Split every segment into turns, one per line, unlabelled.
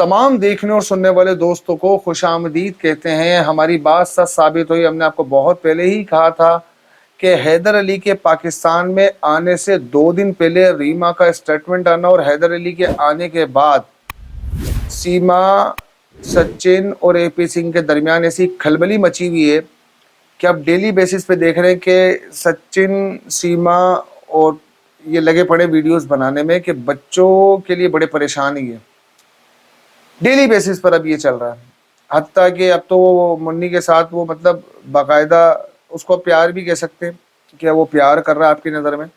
तमाम देखने और सुनने वाले दोस्तों को खुशामदीद कहते हैं। हमारी बात सच साबित हुई। हमने आपको बहुत पहले ही कहा था कि हैदर अली के पाकिस्तान में आने से 2 दिन पहले रीमा का स्टेटमेंट आना और हैदर अली के आने के बाद सीमा, सचिन और एपी सिंह के दरमियान ऐसी खलबली मची हुई है कि आप डेली बेसिस पे देख रहे हैं कि सचिन, सीमा और ये लगे पड़े वीडियोस बनाने में कि बच्चों के लिए बड़े परेशान ही है। डेली बेसिस पर अब ये चल रहा है। हत्ता कि अब तो वो मुन्नी के साथ वो मतलब बाकायदा उसको प्यार भी कह सकते हैं कि वो प्यार कर रहा है आपकी नज़र में,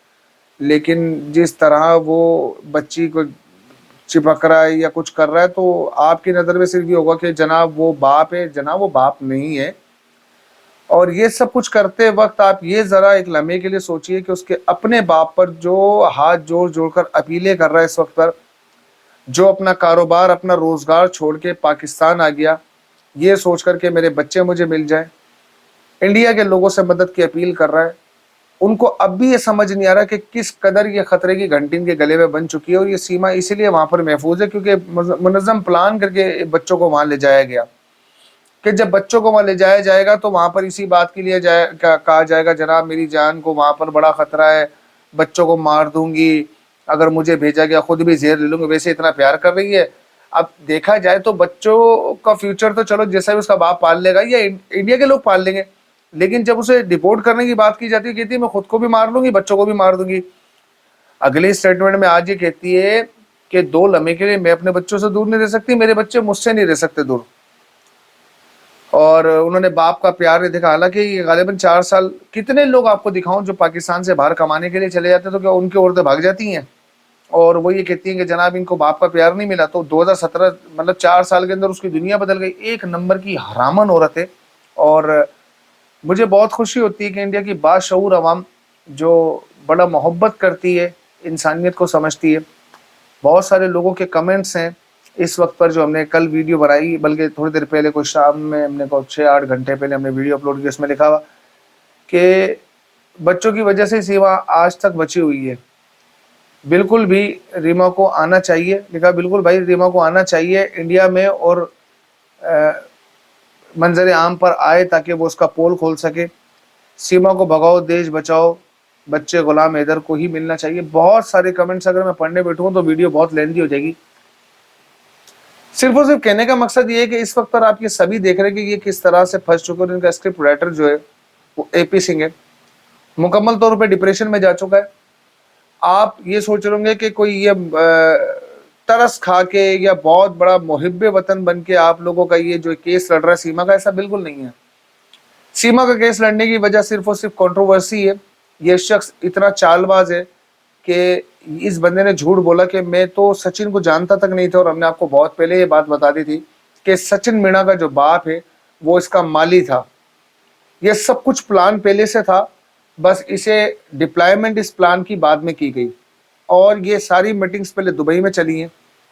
लेकिन जिस तरह वो बच्ची को चिपक रहा है या कुछ कर रहा है तो आपकी नज़र में सिर्फ ये होगा कि जनाब वो बाप है। जनाब वो बाप नहीं है। और ये सब कुछ करते वक्त आप ये ज़रा एक लम्हे के लिए सोचिए कि उसके अपने बाप पर जो हाथ जोड़ जोड़ कर अपीलें कर रहा है इस वक्त पर, जो अपना कारोबार, अपना रोज़गार छोड़ के पाकिस्तान आ गया ये सोच कर के मेरे बच्चे मुझे मिल जाए, इंडिया के लोगों से मदद की अपील कर रहा है। उनको अब भी ये समझ नहीं आ रहा कि किस कदर ये खतरे की घंटी इनके गले में बन चुकी है। और ये सीमा इसीलिए वहाँ पर महफूज है क्योंकि मुनज़्ज़म प्लान करके बच्चों को वहाँ ले जाया गया कि जब बच्चों को वहाँ ले जाया जाएगा तो वहाँ पर इसी बात के लिए कहा जाएगा जनाब मेरी जान को वहाँ पर बड़ा ख़तरा है, बच्चों को मार दूंगी, अगर मुझे भेजा गया खुद भी जहर ले लूँगी, वैसे इतना प्यार कर रही है। अब देखा जाए तो बच्चों का फ्यूचर तो चलो जैसा भी उसका बाप पाल लेगा या इंडिया के लोग पाल लेंगे, लेकिन जब उसे डिपोर्ट करने की बात की जाती है कहती है मैं खुद को भी मार लूंगी, बच्चों को भी मार दूंगी। अगले स्टेटमेंट में आज ये कहती है कि 2 लम्हे के लिए मैं अपने बच्चों से दूर नहीं रह सकती, मेरे बच्चे मुझसे नहीं रह सकते दूर। और उन्होंने बाप का प्यार नहीं देखा। हालांकि गालिबन 4 साल, कितने लोग आपको दिखाऊं जो पाकिस्तान से बाहर कमाने के लिए चले जाते हैं तो क्या उनकी औरतें भाग जाती हैं और वो ये कहती हैं कि जनाब इनको बाप का प्यार नहीं मिला। तो 2017 मतलब 4 साल के अंदर उसकी दुनिया बदल गई। एक नंबर की हरामन औरत है। और मुझे बहुत खुशी होती है कि इंडिया की बाशऊर अवाम जो बड़ा मोहब्बत करती है, इंसानियत को समझती है। बहुत सारे लोगों के कमेंट्स हैं इस वक्त पर जो हमने कल वीडियो बनाई, बल्कि थोड़ी देर पहले कुछ शाम में हमने को 6-8 घंटे पहले हमने वीडियो अपलोड किया, उसमें लिखा हुआ कि बच्चों की वजह से सीमा आज तक बची हुई है, बिल्कुल भी रीमा को आना चाहिए। लिखा बिल्कुल भाई रीमा को आना चाहिए इंडिया में और मंजर आम पर आए ताकि वो उसका पोल खोल सके। सीमा को भगाओ, देश बचाओ, बच्चे गुलाम हैदर को ही मिलना चाहिए। बहुत सारे कमेंट्स अगर मैं पढ़ने बैठूँ तो वीडियो बहुत लेंथी हो जाएगी। सिर्फ और सिर्फ कहने का मकसद ये है कि इस वक्त पर आप ये सभी देख रहे हैं कि ये किस तरह से फंस चुके हैं। इनका स्क्रिप्ट राइटर जो है वो एपी सिंह है, मुकम्मल तौर पर डिप्रेशन में जा चुका है। आप ये सोच रहे होंगे कि कोई ये तरस खा के या बहुत बड़ा मुहिब्बे वतन बन के आप लोगों का ये जो केस लड़ रहा है सीमा का, ऐसा बिल्कुल नहीं है। सीमा का केस लड़ने की वजह सिर्फ और सिर्फ कंट्रोवर्सी है। ये शख्स इतना चालबाज है कि इस बंदे ने झूठ बोला कि मैं तो सचिन को जानता तक नहीं था। और हमने आपको बहुत पहले ये बात बता दी थी कि सचिन मीणा का जो बाप है वो इसका माली था। ये सब कुछ प्लान पहले से था, बस इसे डिप्लॉयमेंट इस प्लान की बाद में की गई। और ये सारी मीटिंग्स पहले दुबई में चली हैं,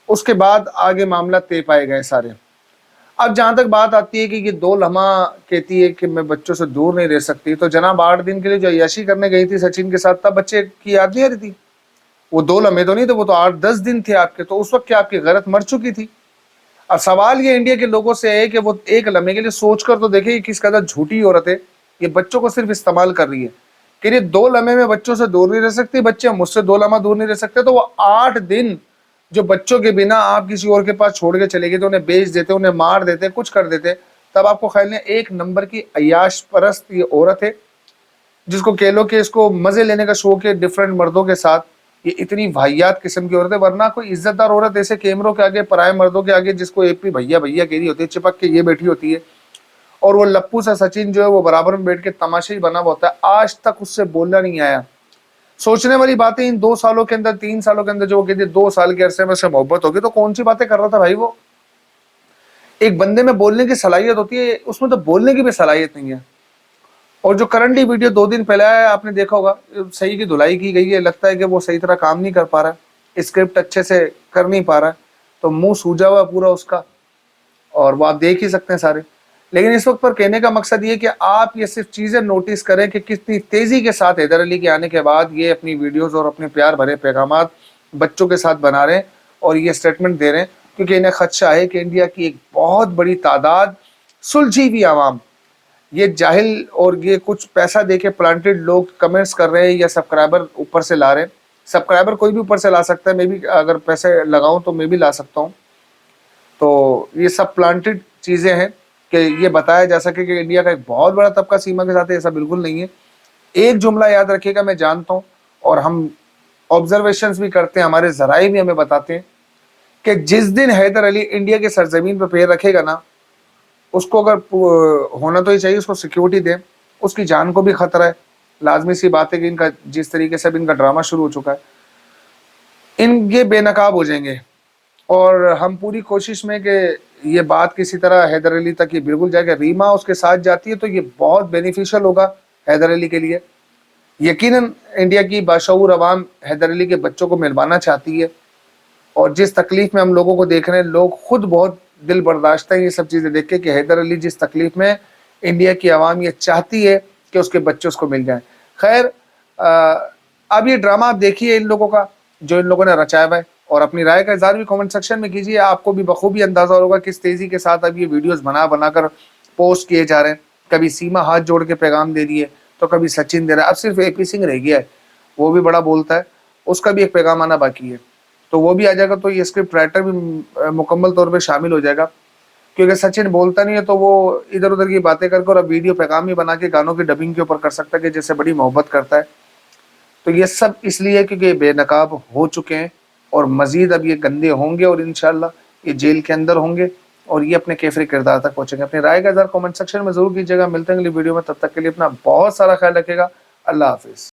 उसके बाद आगे मामला तय पाए गए सारे। अब जहां तक बात आती है कि ये 2 लम्हा कहती है कि मैं बच्चों से दूर नहीं रह सकती, तो जनाब 8 दिन के लिए जो अय्याशी करने गई थी सचिन के साथ, तब बच्चे की याद नहीं आ रही थी? वो 2 लम्हे तो नहीं थे, वो तो 8-10 दिन थे आपके। तो उस वक्त क्या आपकी गैरत मर चुकी थी? अब सवाल ये इंडिया के लोगों से है कि वो एक लम्हे के लिए सोच कर तो देखे किस कदर झूठी औरत है। ये बच्चों को सिर्फ इस्तेमाल कर रही है कि ये 2 लम्हे में बच्चों से दूर नहीं रह सकती, बच्चे मुझसे 2 लम्हा दूर नहीं रह सकते। तो वो 8 दिन जो बच्चों के बिना आप किसी और के पास छोड़ के चले गए थे, उन्हें बेच देते, उन्हें मार देते, कुछ कर देते, तब आपको ख्याल नहीं। एक नंबर की अयाश परस्त ये औरत है जिसको कह लो कि इसको मजे लेने का शौक है डिफरेंट मर्दों के साथ। ये इतनी वाहियात किस्म की औरत है। वरना कोई इज्जतदार औरत ऐसे कैमरों के आगे, पराए मर्दों के आगे, जिसको एपी भैया भैया कह रही होती है, चिपक के ये बैठी होती है। और वो लप्पू सा सचिन जो है वो बराबर में बैठ के तमाशे ही बना हुआ होता है। आज तक उससे बोलना नहीं आया। सोचने वाली बातें, इन 2 सालों के अंदर, 3 सालों के अंदर जो वो कहती है 2 साल के अरसे में से मोहब्बत होगी, तो कौन सी बातें कर रहा था भाई वो? एक बंदे में बोलने की सलाहियत होती है, उसमें तो बोलने की भी सलाहियत नहीं है। और जो करंटली वीडियो 2 दिन पहले आया आपने देखा होगा, सही की धुलाई की गई है। लगता है कि वो सही तरह काम नहीं कर पा रहा है, स्क्रिप्ट अच्छे से कर नहीं पा रहा है, तो मुंह सूजा हुआ पूरा उसका, और वो आप देख ही सकते हैं सारे। लेकिन इस वक्त पर कहने का मकसद ये कि आप ये सिर्फ चीज़ें नोटिस करें कि कितनी तेज़ी के साथ हैदर अली के आने के बाद ये अपनी वीडियोस और अपने प्यार भरे पैगामात बच्चों के साथ बना रहे हैं और ये स्टेटमेंट दे रहे हैं। क्योंकि इन्हें खदशा है कि इंडिया की एक बहुत बड़ी तादाद सुलझी हुई आवाम, ये जाहिल और ये कुछ पैसा देके प्लांटेड लोग कमेंट्स कर रहे हैं या सब्सक्राइबर ऊपर से ला रहे हैं। सब्सक्राइबर कोई भी ऊपर से ला सकता है, मैं भी अगर पैसे लगाऊं तो मैं भी ला सकता हूं। तो ये सब प्लांटेड चीजें हैं कि ये बताया जा सके कि इंडिया का एक बहुत बड़ा तबका सीमा के साथ है, ऐसा बिल्कुल नहीं है। एक जुमला याद रखिएगा, मैं जानता हूँ और हम ऑब्जर्वेशंस भी करते हैं, हमारे जराए भी हमें बताते हैं कि जिस दिन हैदर अली इंडिया के सरजमीन पर पैर रखेगा ना, उसको अगर होना तो ही चाहिए, उसको सिक्योरिटी दें, उसकी जान को भी खतरा है। लाजमी सी बात है कि इनका जिस तरीके से इनका ड्रामा शुरू हो चुका है, इनके बेनकाब हो जाएंगे। और हम पूरी कोशिश में कि ये बात किसी तरह हैदर अली तक ये बिल्कुल जाएगा। रीमा उसके साथ जाती है तो ये बहुत बेनिफिशियल होगा हैदर अली के लिए। यकीनन इंडिया की बाशऊर अवाम हैदर अली के बच्चों को मिलवाना चाहती है, और जिस तकलीफ में हम लोगों को देख रहे हैं, लोग खुद बहुत दिल बर्दाश्त है ये सब चीज़ें देख के कि हैदर अली जिस तकलीफ में, इंडिया की आवाम ये चाहती है कि उसके बच्चे उसको मिल जाएं। खैर, अब ये ड्रामा आप देखिए इन लोगों का, जो इन लोगों ने रचाया हुआ है, और अपनी राय का इज़हार भी कमेंट सेक्शन में कीजिए। आपको भी बखूबी अंदाजा होगा किस तेज़ी के साथ अब ये वीडियोस बना बनाकर पोस्ट किए जा रहे हैं। कभी सीमा हाथ जोड़ के पैगाम दे रही है, तो कभी सचिन दे रहा है, अब सिर्फ एपी सिंह रह गया है, वो भी बड़ा बोलता है, उसका भी एक पैगाम आना बाकी है, तो वो भी आ जाएगा। तो ये स्क्रिप्ट राइटर भी मुकम्मल तौर पे शामिल हो जाएगा, क्योंकि सचिन बोलता नहीं है तो वो इधर उधर की बातें करके और अब वीडियो पैगाम ही बना के गानों की डबिंग के ऊपर कर सकता है कि जैसे बड़ी मोहब्बत करता है। तो ये सब इसलिए क्योंकि ये बेनकाब हो चुके हैं, और मजीद अब ये गंदे होंगे, और इंशाल्लाह ये जेल के अंदर होंगे, और ये अपने कैफरी किरदार तक पहुंचेंगे। अपनी राय का इज़हार कमेंट सेक्शन में जरूर कीजिएगा। मिलते हैं अगली वीडियो में, तब तक के लिए अपना बहुत सारा ख्याल रखिएगा। अल्लाह हाफिज़।